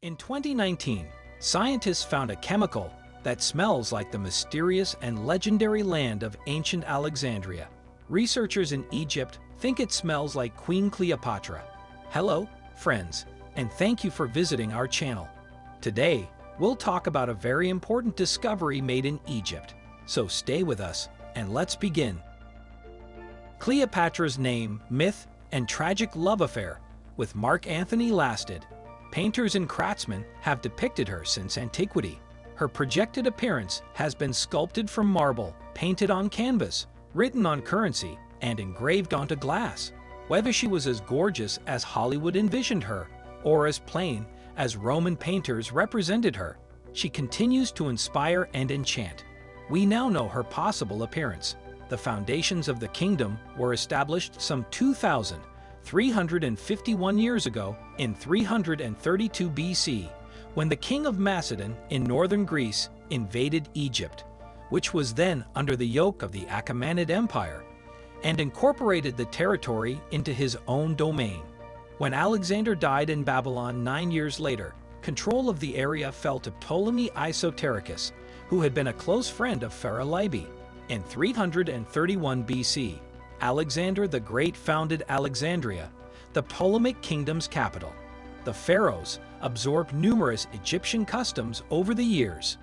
In 2019, scientists found a chemical that smells like the mysterious and legendary land of ancient Alexandria. Researchers in Egypt think it smells like Queen Cleopatra. Hello, friends, and thank you for visiting our channel. Today, we'll talk about a very important discovery made in Egypt. So stay with us, and let's begin. Cleopatra's name, myth, and tragic love affair with Mark Antony lasted. Painters and craftsmen have depicted her since antiquity. Her projected appearance has been sculpted from marble, painted on canvas, written on currency, and engraved onto glass. Whether she was as gorgeous as Hollywood envisioned her, or as plain as Roman painters represented her, she continues to inspire and enchant. We now know her possible appearance. The foundations of the kingdom were established some 2,351 years ago in 332 BC, when the king of Macedon in northern Greece invaded Egypt, which was then under the yoke of the Achaemenid Empire, and incorporated the territory into his own domain. When Alexander died in Babylon 9 years later, control of the area fell to Ptolemy Eisotericus, who had been a close friend of Pharaoh Liby. In 331 BC, Alexander the Great founded Alexandria, the Ptolemaic kingdom's capital. The pharaohs absorbed numerous Egyptian customs over the years.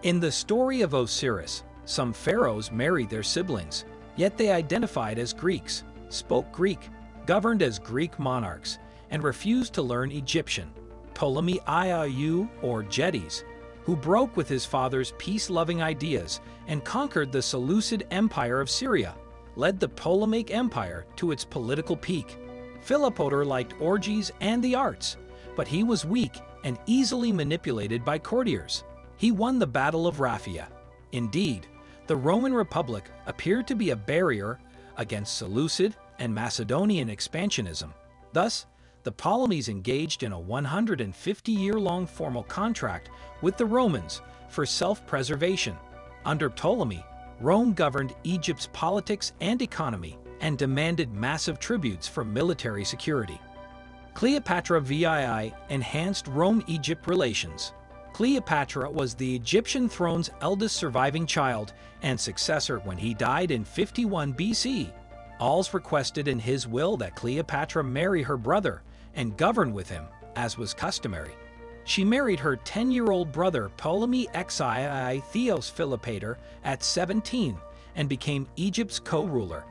In the story of Osiris, some pharaohs married their siblings, yet they identified as Greeks, spoke Greek, governed as Greek monarchs, and refused to learn Egyptian. Ptolemy Iau, or Jetties, who broke with his father's peace-loving ideas and conquered the Seleucid Empire of Syria, led the Ptolemaic Empire to its political peak. Philopator liked orgies and the arts, but he was weak and easily manipulated by courtiers. He won the Battle of Raphia. Indeed, the Roman Republic appeared to be a barrier against Seleucid and Macedonian expansionism. Thus, the Ptolemies engaged in a 150-year-long formal contract with the Romans for self-preservation. Under Ptolemy, Rome governed Egypt's politics and economy and demanded massive tributes for military security. Cleopatra VII enhanced Rome-Egypt relations. Cleopatra was the Egyptian throne's eldest surviving child and successor when he died in 51 BC. Alls requested in his will that Cleopatra marry her brother and govern with him, as was customary. She married her 10-year-old brother Ptolemy XII Theos Philopator at 17 and became Egypt's co-ruler.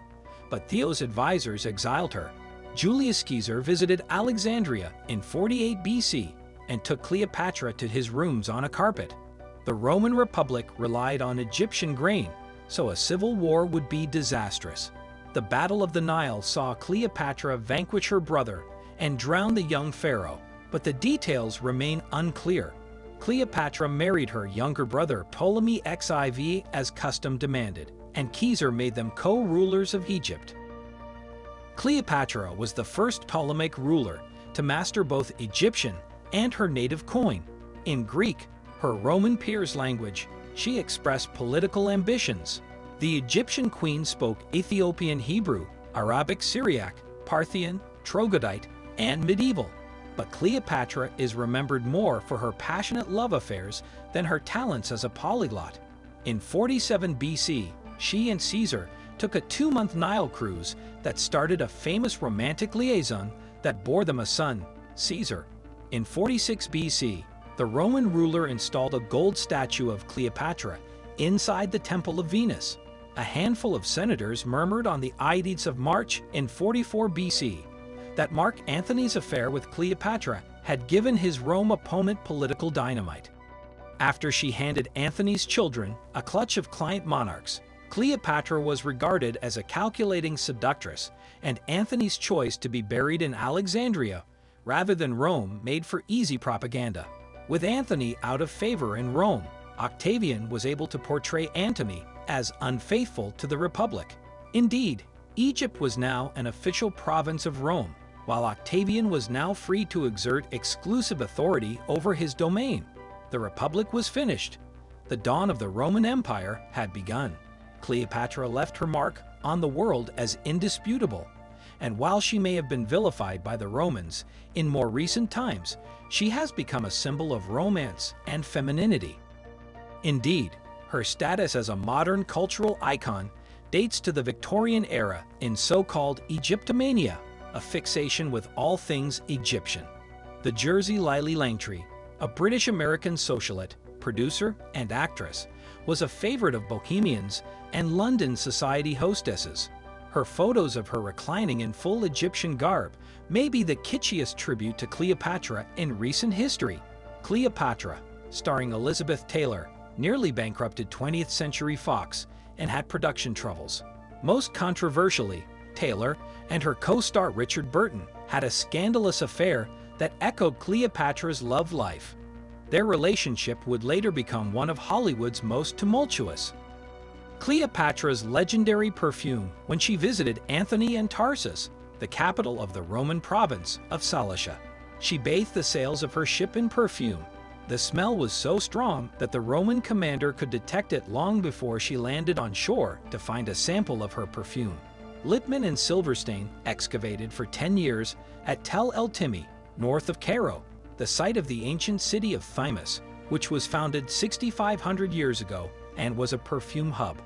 But Theos' advisors exiled her. Julius Caesar visited Alexandria in 48 BC and took Cleopatra to his rooms on a carpet. The Roman Republic relied on Egyptian grain, so a civil war would be disastrous. The Battle of the Nile saw Cleopatra vanquish her brother and drown the young pharaoh, but the details remain unclear. Cleopatra married her younger brother Ptolemy XIV as custom demanded, and Caesar made them co-rulers of Egypt. Cleopatra was the first Ptolemaic ruler to master both Egyptian and her native coin. In Greek, her Roman peers' language, she expressed political ambitions. The Egyptian queen spoke Ethiopian Hebrew, Arabic Syriac, Parthian, Troglodyte, and Medieval. But Cleopatra is remembered more for her passionate love affairs than her talents as a polyglot. In 47 BC, she and Caesar took a 2-month Nile cruise that started a famous romantic liaison that bore them a son, Caesar. In 46 BC, the Roman ruler installed a gold statue of Cleopatra inside the Temple of Venus. A handful of senators murmured on the Ides of March in 44 BC that Mark Antony's affair with Cleopatra had given his Rome opponent political dynamite. After she handed Antony's children a clutch of client monarchs, Cleopatra was regarded as a calculating seductress, and Antony's choice to be buried in Alexandria rather than Rome made for easy propaganda. With Antony out of favor in Rome, Octavian was able to portray Antony as unfaithful to the Republic. Indeed, Egypt was now an official province of Rome, while Octavian was now free to exert exclusive authority over his domain. The Republic was finished. The dawn of the Roman Empire had begun. Cleopatra left her mark on the world as indisputable, and while she may have been vilified by the Romans in more recent times, she has become a symbol of romance and femininity. Indeed, her status as a modern cultural icon dates to the Victorian era in so-called Egyptomania, a fixation with all things Egyptian. The Jersey Lily Langtry, a British-American socialite, producer, and actress, was a favorite of bohemians and London society hostesses. Her photos of her reclining in full Egyptian garb may be the kitschiest tribute to Cleopatra in recent history. Cleopatra, starring Elizabeth Taylor, nearly bankrupted 20th Century Fox and had production troubles. Most controversially, Taylor and her co-star Richard Burton had a scandalous affair that echoed Cleopatra's love life. Their relationship would later become one of Hollywood's most tumultuous. Cleopatra's legendary perfume when she visited Antony and Tarsus, the capital of the Roman province of Cilicia. She bathed the sails of her ship in perfume. The smell was so strong that the Roman commander could detect it long before she landed on shore to find a sample of her perfume. Lippmann and Silverstein excavated for 10 years at Tel El Timi, north of Cairo, the site of the ancient city of Thymus, which was founded 6,500 years ago and was a perfume hub.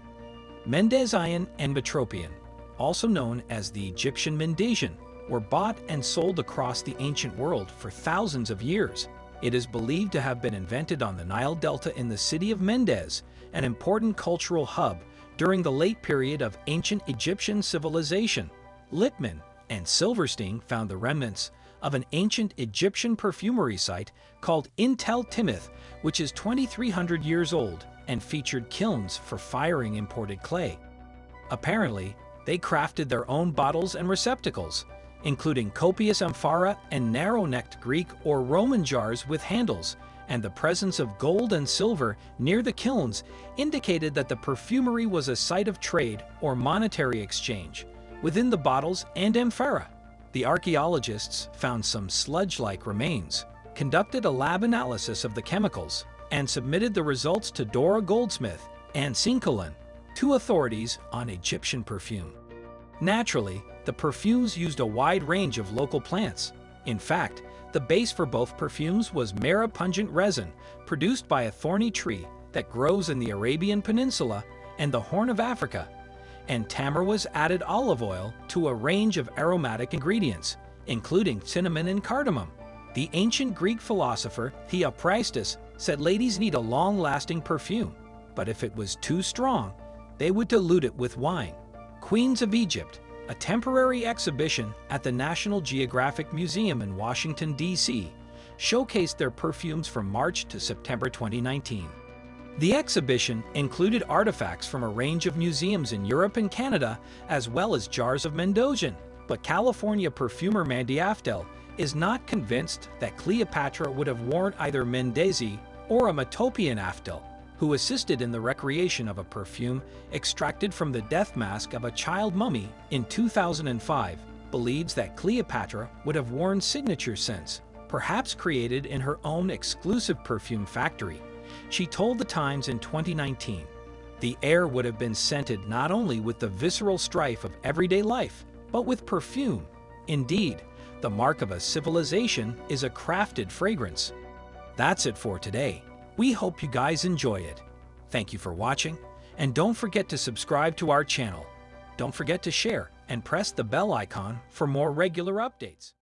Mendesian and Metropian, also known as the Egyptian Mendesian, were bought and sold across the ancient world for thousands of years. It is believed to have been invented on the Nile Delta in the city of Mendes, an important cultural hub during the late period of ancient Egyptian civilization. Lippmann and Silverstein found the remnants of an ancient Egyptian perfumery site called Tel Timoth, which is 2,300 years old and featured kilns for firing imported clay. Apparently, they crafted their own bottles and receptacles, including copious amphora and narrow-necked Greek or Roman jars with handles, and the presence of gold and silver near the kilns indicated that the perfumery was a site of trade or monetary exchange within the bottles and amphora. The archaeologists found some sludge-like remains, conducted a lab analysis of the chemicals, and submitted the results to Dora Goldsmith and Cincolin, two authorities on Egyptian perfume. Naturally, the perfumes used a wide range of local plants. In fact, the base for both perfumes was Mara pungent resin, produced by a thorny tree that grows in the Arabian Peninsula and the Horn of Africa, and Tamarwas added olive oil to a range of aromatic ingredients, including cinnamon and cardamom. The ancient Greek philosopher Theophrastus said ladies need a long-lasting perfume, but if it was too strong, they would dilute it with wine. Queens of Egypt, a temporary exhibition at the National Geographic Museum in Washington, D.C., showcased their perfumes from March to September 2019. The exhibition included artifacts from a range of museums in Europe and Canada, as well as jars of Mendosian, but California perfumer Mandy Aftel is not convinced that Cleopatra would have worn either Mendesi or a Metopian Aftel, who assisted in the recreation of a perfume extracted from the death mask of a child mummy in 2005, believes that Cleopatra would have worn signature scents, perhaps created in her own exclusive perfume factory. She told The Times in 2019, "The air would have been scented not only with the visceral strife of everyday life, but with perfume. Indeed, the mark of a civilization is a crafted fragrance." That's it for today. We hope you guys enjoy it. Thank you for watching, and don't forget to subscribe to our channel. Don't forget to share and press the bell icon for more regular updates.